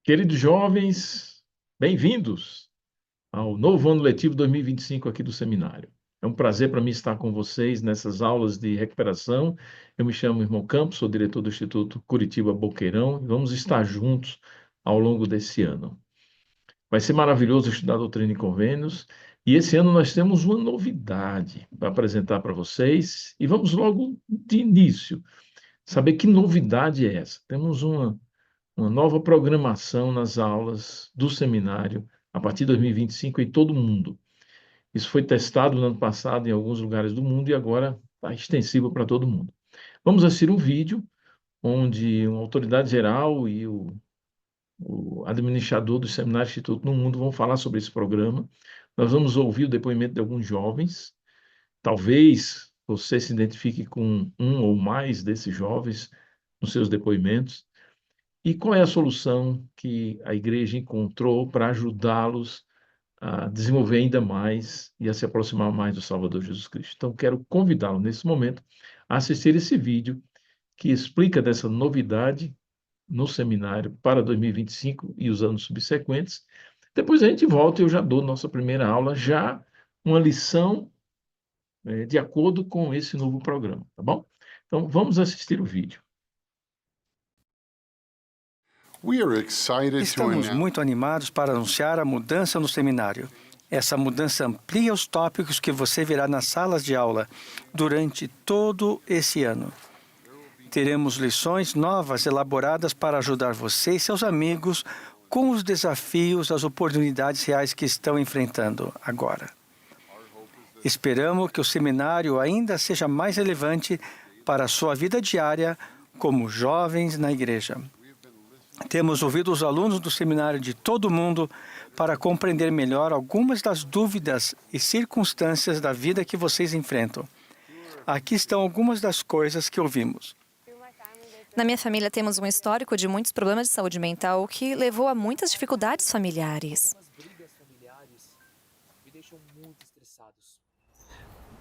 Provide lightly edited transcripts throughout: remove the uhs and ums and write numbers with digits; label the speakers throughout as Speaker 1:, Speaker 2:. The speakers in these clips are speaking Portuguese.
Speaker 1: Queridos jovens, bem-vindos ao novo ano letivo 2025 aqui do seminário. É um prazer para mim estar com vocês nessas aulas de recuperação. Eu me chamo Irmão Campos, sou diretor do Instituto Curitiba Boqueirão e vamos estar juntos ao longo desse ano. Vai ser maravilhoso estudar doutrina e convênios e esse ano nós temos uma novidade para apresentar para vocês e vamos logo de início saber que novidade é essa. Temos uma nova programação nas aulas do seminário a partir de 2025 em todo o mundo. Isso foi testado no ano passado em alguns lugares do mundo e agora está extensível para todo mundo. Vamos assistir um vídeo onde uma autoridade geral e o administrador do Seminário Instituto no Mundo vão falar sobre esse programa. Nós vamos ouvir o depoimento de alguns jovens. Talvez você se identifique com um ou mais desses jovens nos seus depoimentos. E qual é a solução que a igreja encontrou para ajudá-los a desenvolver ainda mais e a se aproximar mais do Salvador Jesus Cristo? Então, quero convidá-lo nesse momento a assistir esse vídeo que explica dessa novidade no seminário para 2025 e os anos subsequentes. Depois a gente volta e eu já dou nossa primeira aula, já uma lição de acordo com esse novo programa, tá bom? Então, vamos assistir o vídeo.
Speaker 2: Estamos muito animados para anunciar a mudança no seminário. Essa mudança amplia os tópicos que você verá nas salas de aula durante todo esse ano. Teremos lições novas elaboradas para ajudar você e seus amigos com os desafios, as oportunidades reais que estão enfrentando agora. Esperamos que o seminário ainda seja mais relevante para a sua vida diária como jovens na igreja. Temos ouvido os alunos do seminário de todo o mundo para compreender melhor algumas das dúvidas e circunstâncias da vida que vocês enfrentam. Aqui estão algumas das coisas que ouvimos.
Speaker 3: Na minha família temos um histórico de muitos problemas de saúde mental, o que levou a muitas dificuldades familiares.
Speaker 4: Brigas familiares me deixam muito estressados.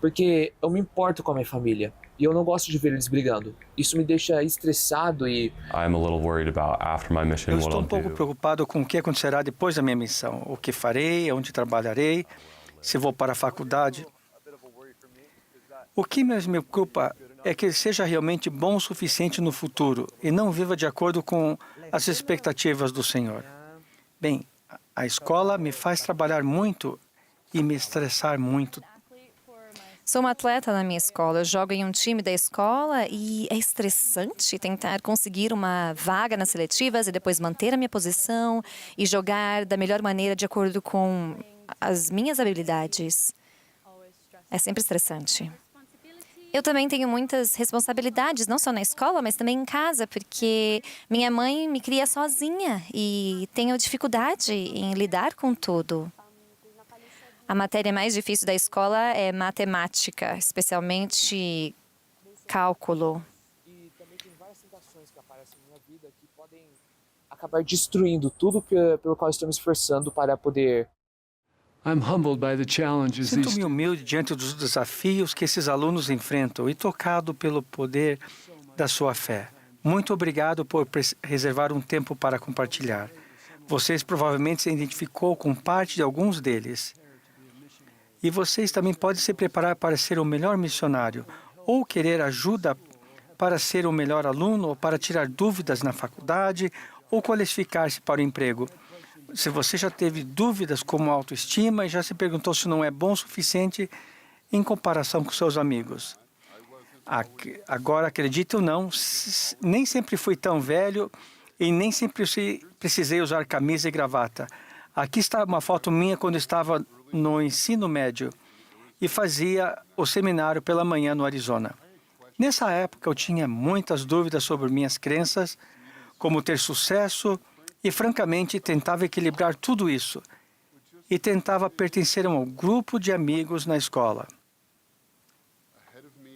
Speaker 4: Porque eu me importo com a minha família e eu não gosto de ver eles brigando. Isso me deixa estressado e
Speaker 2: Eu estou um pouco preocupado com o que acontecerá depois da minha missão. O que farei, onde trabalharei, se vou para a faculdade. O que mais me preocupa é que ele seja realmente bom o suficiente no futuro e não viva de acordo com as expectativas do Senhor. Bem, a escola me faz trabalhar muito e me estressar muito.
Speaker 3: Sou uma atleta na minha escola, eu jogo em um time da escola e é estressante tentar conseguir uma vaga nas seletivas e depois manter a minha posição e jogar da melhor maneira de acordo com as minhas habilidades. É sempre estressante. Eu também tenho muitas responsabilidades, não só na escola, mas também em casa, porque minha mãe me cria sozinha e tenho dificuldade em lidar com tudo. A matéria mais difícil da escola é matemática, especialmente cálculo.
Speaker 4: E também tem várias tentações que aparecem na minha vida que podem acabar destruindo tudo pelo qual estou me esforçando para poder.
Speaker 2: Sinto-me humilde diante dos desafios que esses alunos enfrentam e tocado pelo poder da sua fé. Muito obrigado por reservar um tempo para compartilhar. Vocês provavelmente se identificou com parte de alguns deles. E vocês também podem se preparar para ser o melhor missionário ou querer ajuda para ser o melhor aluno ou para tirar dúvidas na faculdade ou qualificar-se para o emprego. Se você já teve dúvidas como autoestima e já se perguntou se não é bom o suficiente em comparação com seus amigos. Agora, acredite ou não, nem sempre fui tão velho e nem sempre precisei usar camisa e gravata. Aqui está uma foto minha quando estava no ensino médio e fazia o seminário pela manhã no Arizona. Nessa época, eu tinha muitas dúvidas sobre minhas crenças, como ter sucesso e, francamente, tentava equilibrar tudo isso e tentava pertencer a um grupo de amigos na escola.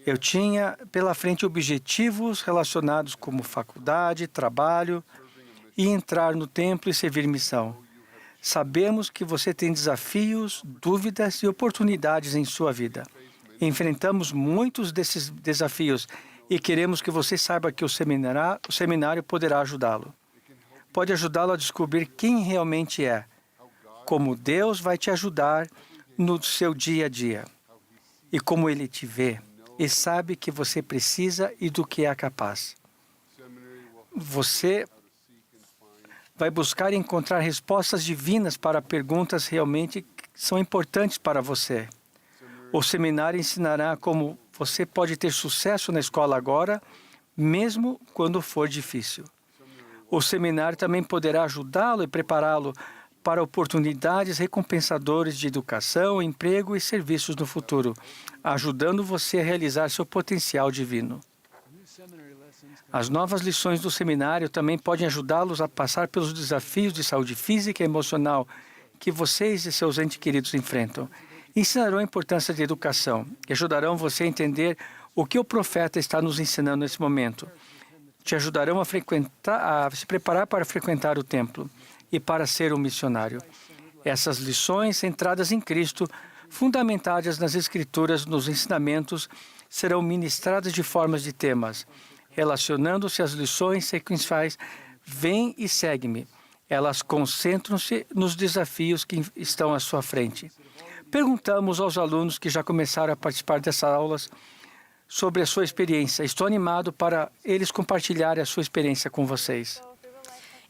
Speaker 2: Eu tinha pela frente objetivos relacionados como faculdade, trabalho e entrar no templo e servir missão. Sabemos que você tem desafios, dúvidas e oportunidades em sua vida. Enfrentamos muitos desses desafios e queremos que você saiba que o seminário poderá ajudá-lo. pode ajudá-lo a descobrir quem realmente é, como Deus vai te ajudar no seu dia a dia e como Ele te vê e sabe que você precisa e do que é capaz. Você vai buscar encontrar respostas divinas para perguntas realmente que são importantes para você. O seminário ensinará como você pode ter sucesso na escola agora, mesmo quando for difícil. O seminário também poderá ajudá-lo e prepará-lo para oportunidades recompensadoras de educação, emprego e serviços no futuro, ajudando você a realizar seu potencial divino. As novas lições do seminário também podem ajudá-los a passar pelos desafios de saúde física e emocional que vocês e seus entes queridos enfrentam. Ensinarão a importância da educação e ajudarão você a entender o que o profeta está nos ensinando nesse momento. Te ajudarão a se preparar para frequentar o templo e para ser um missionário. Essas lições centradas em Cristo, fundamentadas nas Escrituras, nos ensinamentos, serão ministradas de formas de temas, relacionando-se às lições sequenciais Vem e segue-me. Elas concentram-se nos desafios que estão à sua frente. Perguntamos aos alunos que já começaram a participar dessas aulas sobre a sua experiência. Estou animado para eles compartilharem a sua experiência com vocês.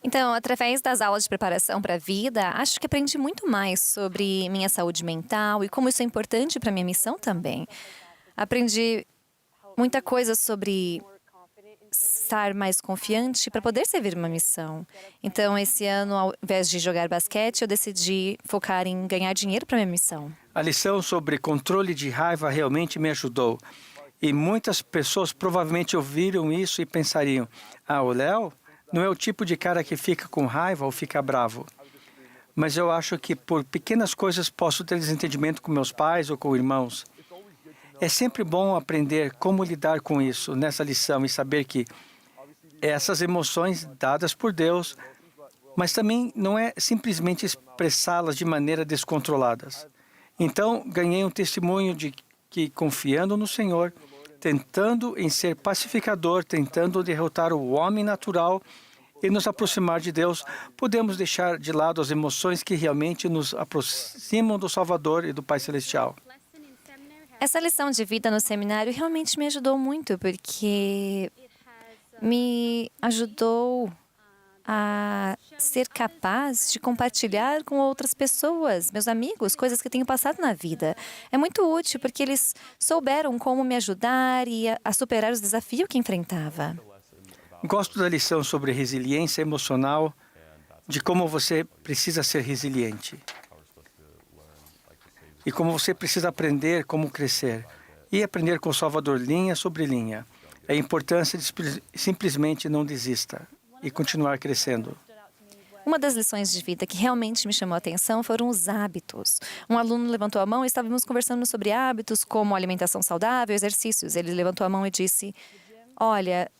Speaker 3: Então, através das aulas de preparação para a vida, acho que aprendi muito mais sobre minha saúde mental e como isso é importante para minha missão também. Aprendi muita coisa sobre estar mais confiante para poder servir uma missão. Então, esse ano, ao invés de jogar basquete, eu decidi focar em ganhar dinheiro para minha missão.
Speaker 2: A lição sobre controle de raiva realmente me ajudou. E muitas pessoas provavelmente ouviram isso e pensariam, o Léo não é o tipo de cara que fica com raiva ou fica bravo. Mas eu acho que por pequenas coisas posso ter desentendimento com meus pais ou com irmãos. É sempre bom aprender como lidar com isso nessa lição e saber que essas emoções dadas por Deus, mas também não é simplesmente expressá-las de maneira descontroladas. Então, ganhei um testemunho de que, confiando no Senhor, tentando em ser pacificador, tentando derrotar o homem natural e nos aproximar de Deus, podemos deixar de lado as emoções que realmente nos aproximam do Salvador e do Pai Celestial.
Speaker 3: Essa lição de vida no seminário realmente me ajudou muito, porque me ajudou a ser capaz de compartilhar com outras pessoas, meus amigos, coisas que eu tenho passado na vida. É muito útil porque eles souberam como me ajudar e a superar os desafios que enfrentava.
Speaker 2: Gosto da lição sobre resiliência emocional, de como você precisa ser resiliente. E como você precisa aprender como crescer. E aprender com o Salvador linha sobre linha. A importância de simplesmente não desista e continuar crescendo.
Speaker 3: Uma das lições de vida que realmente me chamou a atenção foram os hábitos. Um aluno levantou a mão e estávamos conversando sobre hábitos como alimentação saudável, exercícios. Ele levantou a mão e disse, olha,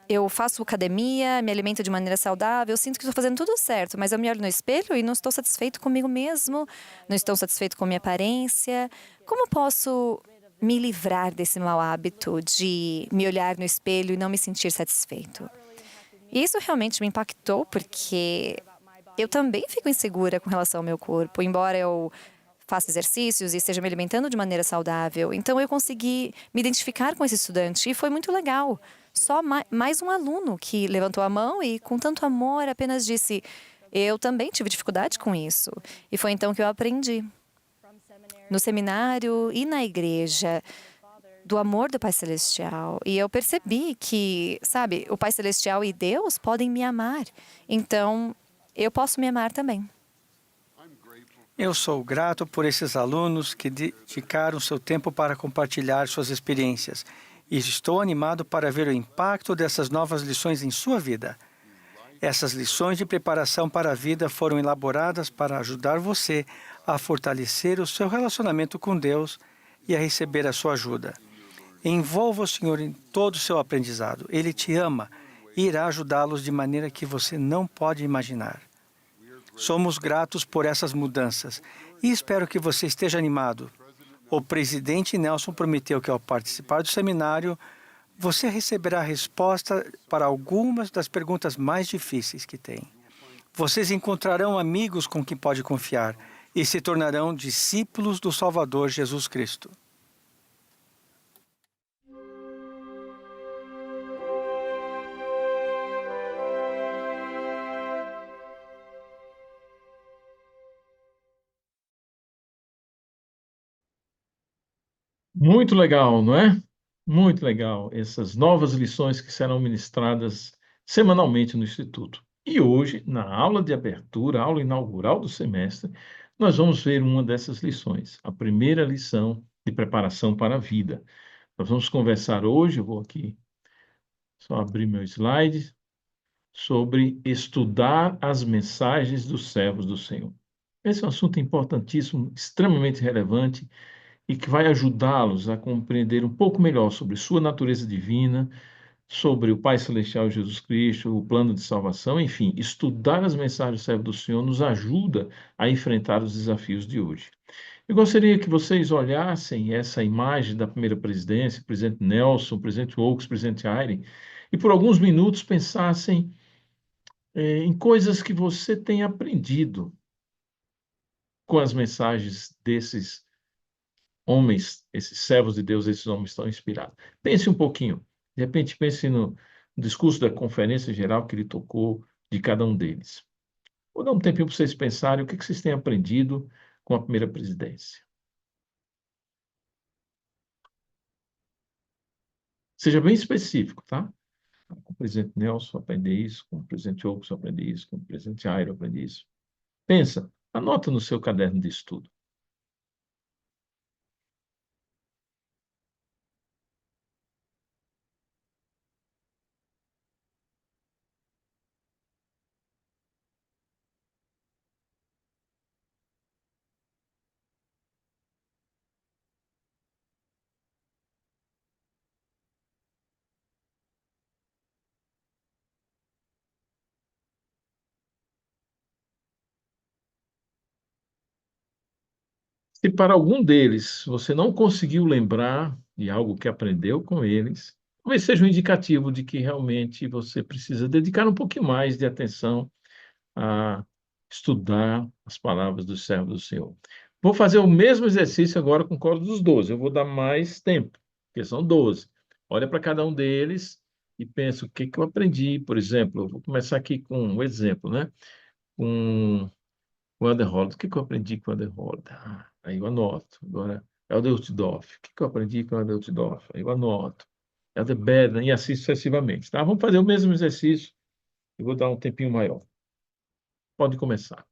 Speaker 3: eu faço academia, me alimento de maneira saudável, eu sinto que estou fazendo tudo certo, mas eu me olho no espelho e não estou satisfeito comigo mesmo, não estou satisfeito com a minha aparência. Como posso me livrar desse mau hábito de me olhar no espelho e não me sentir satisfeito? E isso realmente me impactou, porque eu também fico insegura com relação ao meu corpo, embora eu faça exercícios e esteja me alimentando de maneira saudável. Então, eu consegui me identificar com esse estudante e foi muito legal. Só mais um aluno que levantou a mão e, com tanto amor, apenas disse, eu também tive dificuldade com isso. E foi então que eu aprendi. No seminário e na igreja, do amor do Pai Celestial. E eu percebi que, sabe, o Pai Celestial e Deus podem me amar. Então, eu posso me amar também.
Speaker 2: Eu sou grato por esses alunos que dedicaram seu tempo para compartilhar suas experiências. E estou animado para ver o impacto dessas novas lições em sua vida. Essas lições de preparação para a vida foram elaboradas para ajudar você a fortalecer o seu relacionamento com Deus e a receber a sua ajuda. Envolva o Senhor em todo o seu aprendizado. Ele te ama e irá ajudá-los de maneira que você não pode imaginar. Somos gratos por essas mudanças e espero que você esteja animado. O presidente Nelson prometeu que, ao participar do seminário, você receberá a resposta para algumas das perguntas mais difíceis que tem. Vocês encontrarão amigos com quem pode confiar e se tornarão discípulos do Salvador Jesus Cristo.
Speaker 1: Muito legal, não é? Muito legal essas novas lições que serão ministradas semanalmente no Instituto. E hoje, na aula de abertura, aula inaugural do semestre, nós vamos ver uma dessas lições, a primeira lição de preparação para a vida. Nós vamos conversar hoje, eu vou aqui só abrir meu slide, sobre estudar as mensagens dos servos do Senhor. Esse é um assunto importantíssimo, extremamente relevante, e que vai ajudá-los a compreender um pouco melhor sobre sua natureza divina, sobre o Pai Celestial Jesus Cristo, o plano de salvação, enfim, estudar as mensagens do servo do Senhor nos ajuda a enfrentar os desafios de hoje. Eu gostaria que vocês olhassem essa imagem da primeira presidência, presidente Nelson, presidente Oaks, presidente Ayrin, e por alguns minutos pensassem em coisas que você tem aprendido com as mensagens desses homens, esses servos de Deus, esses homens estão inspirados. Pense um pouquinho. De repente, pense no discurso da conferência geral que ele tocou de cada um deles. Vou dar um tempinho para vocês pensarem o que vocês têm aprendido com a primeira presidência. Seja bem específico, tá? Com o presidente Nelson, aprender isso. Com o presidente Oaks, aprender isso. Com o presidente Airo, aprender isso. Pensa, anota no seu caderno de estudo. Se para algum deles você não conseguiu lembrar de algo que aprendeu com eles, talvez seja um indicativo de que realmente você precisa dedicar um pouquinho mais de atenção a estudar as palavras dos servos do Senhor. Vou fazer o mesmo exercício agora com o Código dos 12. Eu vou dar mais tempo, porque são 12. Olha para cada um deles e pensa o que que eu aprendi. Por exemplo, eu vou começar aqui com um exemplo, né? Com o Anderhold, o que que eu aprendi com o Anderhold? Aí eu anoto. Agora, Elder Utdorf, o que que eu aprendi com o Elder Utdorf? Aí eu anoto. Elder Bednar, e assim sucessivamente. Tá? Vamos fazer o mesmo exercício. Eu vou dar um tempinho maior. Pode começar.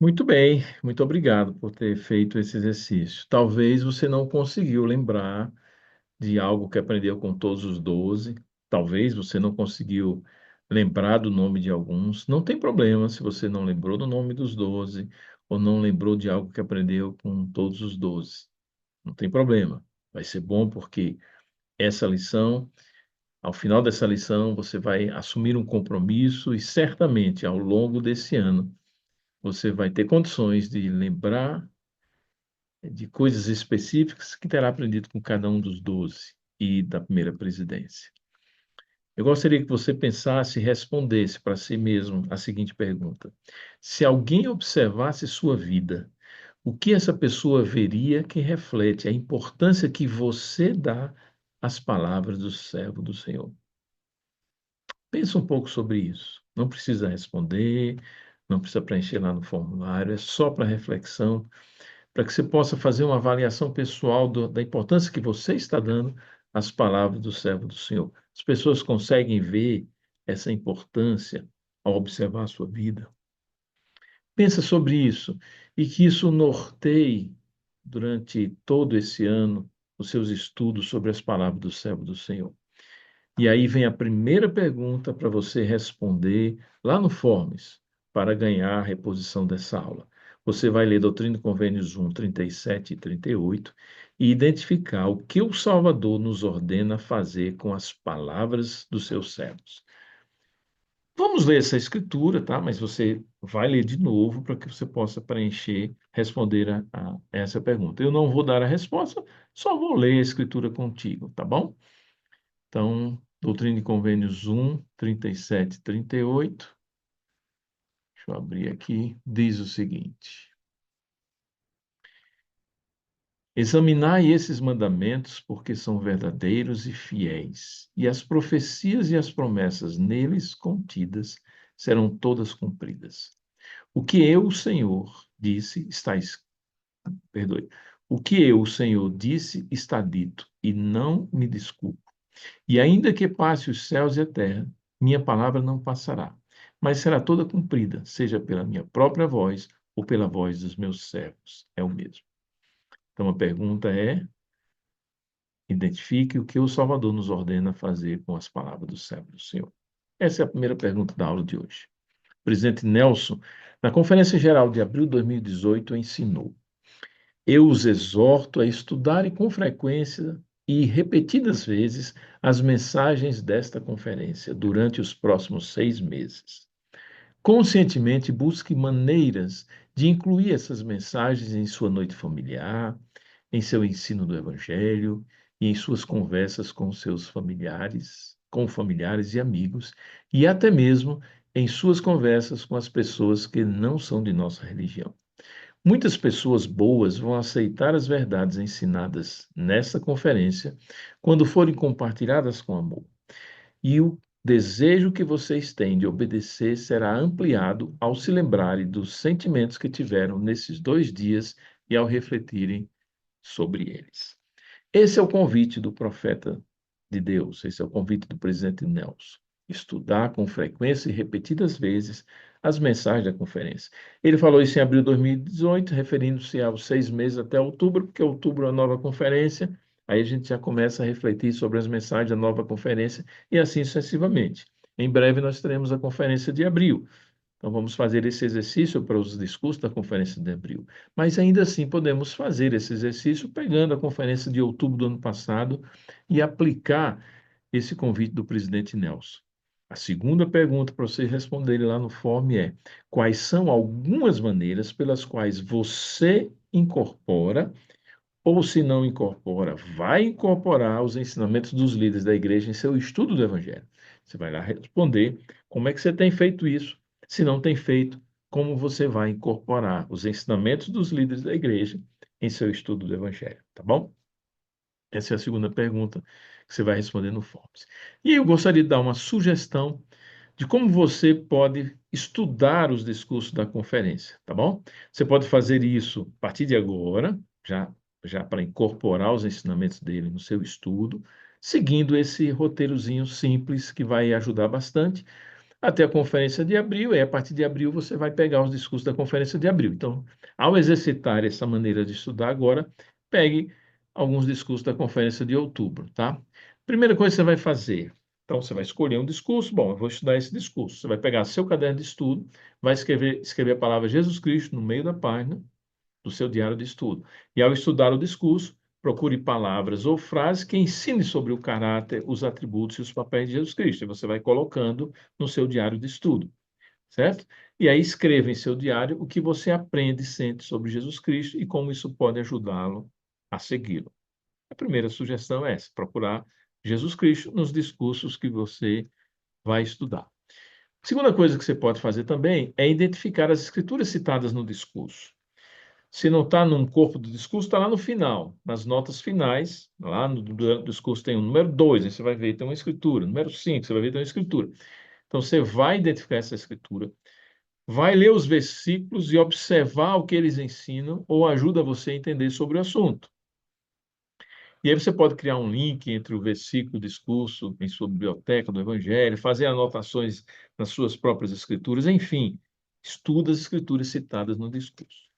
Speaker 1: Muito bem, muito obrigado por ter feito esse exercício. Talvez você não conseguiu lembrar de algo que aprendeu com todos os 12, talvez você não conseguiu lembrar do nome de alguns. Não tem problema se você não lembrou do nome dos 12 ou não lembrou de algo que aprendeu com todos os 12. Não tem problema. Vai ser bom porque essa lição, ao final dessa lição, você vai assumir um compromisso e certamente ao longo desse ano você vai ter condições de lembrar de coisas específicas que terá aprendido com cada um dos 12 e da primeira presidência. Eu gostaria que você pensasse e respondesse para si mesmo a seguinte pergunta: se alguém observasse sua vida, o que essa pessoa veria que reflete a importância que você dá às palavras do servo do Senhor? Pensa um pouco sobre isso. Não precisa responder, não precisa preencher lá no formulário, é só para reflexão, para que você possa fazer uma avaliação pessoal da importância que você está dando às palavras do servo do Senhor. As pessoas conseguem ver essa importância ao observar a sua vida. Pensa sobre isso e que isso norteie durante todo esse ano os seus estudos sobre as palavras do servo do Senhor. E aí vem a primeira pergunta para você responder lá no Forms, para ganhar a reposição dessa aula. Você vai ler Doutrina e Convênios 1, 37 e 38 e identificar o que o Salvador nos ordena fazer com as palavras dos seus servos. Vamos ler essa escritura, tá? Mas você vai ler de novo para que você possa preencher, responder a essa pergunta. Eu não vou dar a resposta, só vou ler a escritura contigo, tá bom? Então, Doutrina e Convênios 1, 37 e 38. Deixa eu abrir aqui. Diz o seguinte: examinai esses mandamentos, porque são verdadeiros e fiéis, e as profecias e as promessas neles contidas serão todas cumpridas. O que eu, o Senhor, disse, perdoe. O que eu, o Senhor, disse, está dito, e não me desculpo. E ainda que passe os céus e a terra, minha palavra não passará, mas será toda cumprida, seja pela minha própria voz ou pela voz dos meus servos. É o mesmo. Então a pergunta é: identifique o que o Salvador nos ordena fazer com as palavras do servo do Senhor. Essa é a primeira pergunta da aula de hoje. O presidente Nelson, na Conferência Geral de abril de 2018, ensinou: eu os exorto a estudarem com frequência e repetidas vezes as mensagens desta conferência durante os próximos 6 meses. Conscientemente busque maneiras de incluir essas mensagens em sua noite familiar, em seu ensino do Evangelho e em suas conversas com seus familiares, com familiares e amigos, e até mesmo em suas conversas com as pessoas que não são de nossa religião. Muitas pessoas boas vão aceitar as verdades ensinadas nessa conferência quando forem compartilhadas com amor. E o desejo que vocês têm de obedecer será ampliado ao se lembrarem dos sentimentos que tiveram nesses 2 dias e ao refletirem sobre eles. Esse é o convite do profeta de Deus, esse é o convite do presidente Nelson. Estudar com frequência e repetidas vezes as mensagens da conferência. Ele falou isso em abril de 2018, referindo-se aos 6 meses até outubro, porque outubro é a nova conferência, aí a gente já começa a refletir sobre as mensagens da nova conferência e assim sucessivamente. Em breve nós teremos a conferência de abril. Então, vamos fazer esse exercício para os discursos da Conferência de Abril. Mas, ainda assim, podemos fazer esse exercício pegando a Conferência de Outubro do ano passado e aplicar esse convite do presidente Nelson. A segunda pergunta para vocês responderem lá no form é: quais são algumas maneiras pelas quais você incorpora, ou se não incorpora, vai incorporar os ensinamentos dos líderes da igreja em seu estudo do Evangelho? Você vai lá responder como é que você tem feito isso. Se não tem feito, como você vai incorporar os ensinamentos dos líderes da igreja em seu estudo do Evangelho, tá bom? Essa é a segunda pergunta que você vai responder no Forms. E eu gostaria de dar uma sugestão de como você pode estudar os discursos da conferência, tá bom? Você pode fazer isso a partir de agora, já para incorporar os ensinamentos dele no seu estudo, seguindo esse roteirozinho simples que vai ajudar bastante até a conferência de abril, e a partir de abril você vai pegar os discursos da conferência de abril. Então, ao exercitar essa maneira de estudar agora, pegue alguns discursos da conferência de outubro, tá? Primeira coisa que você vai fazer, então você vai escolher um discurso, bom, eu vou estudar esse discurso. Você vai pegar seu caderno de estudo, vai escrever a palavra Jesus Cristo no meio da página do seu diário de estudo. E ao estudar o discurso, procure palavras ou frases que ensinem sobre o caráter, os atributos e os papéis de Jesus Cristo. E você vai colocando no seu diário de estudo. certo? E aí escreva em seu diário o que você aprende e sente sobre Jesus Cristo e como isso pode ajudá-lo a segui-lo. A primeira sugestão é essa, procurar Jesus Cristo nos discursos que você vai estudar. A segunda coisa que você pode fazer também é identificar as escrituras citadas no discurso. Se não está num corpo do discurso, está lá no final, nas notas finais. Lá no discurso tem o número 2, aí você vai ver, tem uma escritura. Número 5, você vai ver, tem uma escritura. Então, você vai identificar essa escritura, vai ler os versículos e observar o que eles ensinam ou ajuda você a entender sobre o assunto. E aí você pode criar um link entre o versículo e o discurso em sua biblioteca do Evangelho, fazer anotações nas suas próprias escrituras, enfim, estuda as escrituras citadas no discurso.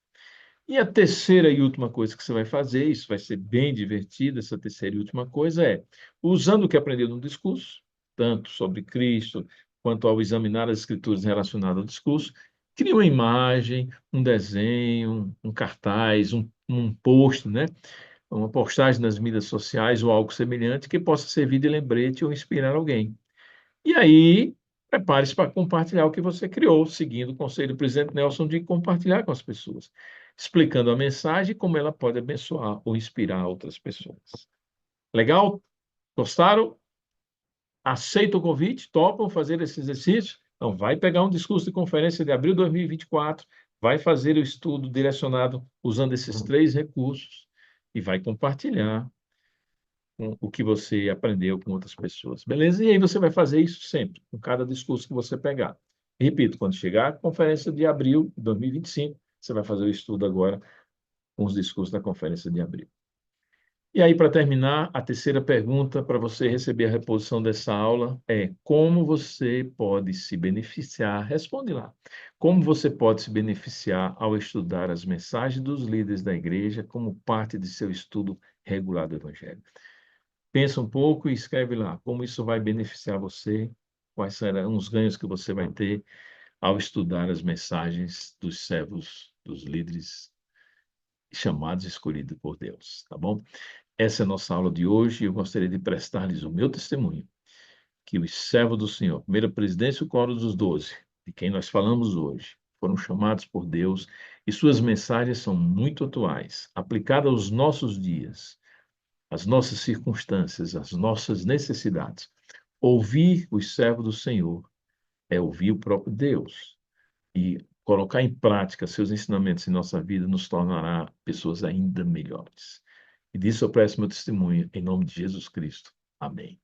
Speaker 1: E a terceira e última coisa que você vai fazer, isso vai ser bem divertido, essa terceira e última coisa é, usando o que aprendeu no discurso, tanto sobre Cristo, quanto ao examinar as escrituras relacionadas ao discurso, crie uma imagem, um desenho, um cartaz, um post, né? Uma postagem nas mídias sociais ou algo semelhante que possa servir de lembrete ou inspirar alguém. E aí, prepare-se para compartilhar o que você criou, seguindo o conselho do presidente Nelson de compartilhar com as pessoas, explicando a mensagem e como ela pode abençoar ou inspirar outras pessoas. Legal? Gostaram? Aceita o convite? Topam fazer esse exercício? Então, vai pegar um discurso de conferência de abril de 2024, vai fazer o estudo direcionado usando esses 3 recursos e vai compartilhar o que você aprendeu com outras pessoas, beleza? E aí você vai fazer isso sempre, com cada discurso que você pegar. Repito, quando chegar a conferência de abril de 2025, você vai fazer o estudo agora com os discursos da conferência de abril. E aí, para terminar, a terceira pergunta para você receber a reposição dessa aula é: como você pode se beneficiar? Responde lá. Como você pode se beneficiar ao estudar as mensagens dos líderes da igreja como parte de seu estudo regular do Evangelho? Pensa um pouco e escreve lá como isso vai beneficiar você, quais serão os ganhos que você vai ter ao estudar as mensagens dos servos, dos líderes chamados e escolhidos por Deus, tá bom? Essa é a nossa aula de hoje e eu gostaria de prestar-lhes o meu testemunho, que os servos do Senhor, primeira presidência e o Coro dos 12, de quem nós falamos hoje, foram chamados por Deus e suas mensagens são muito atuais, aplicadas aos nossos dias, às nossas circunstâncias, às nossas necessidades. Ouvir os servos do Senhor é ouvir o próprio Deus. E colocar em prática seus ensinamentos em nossa vida nos tornará pessoas ainda melhores. E disso eu presto meu testemunho em nome de Jesus Cristo. Amém.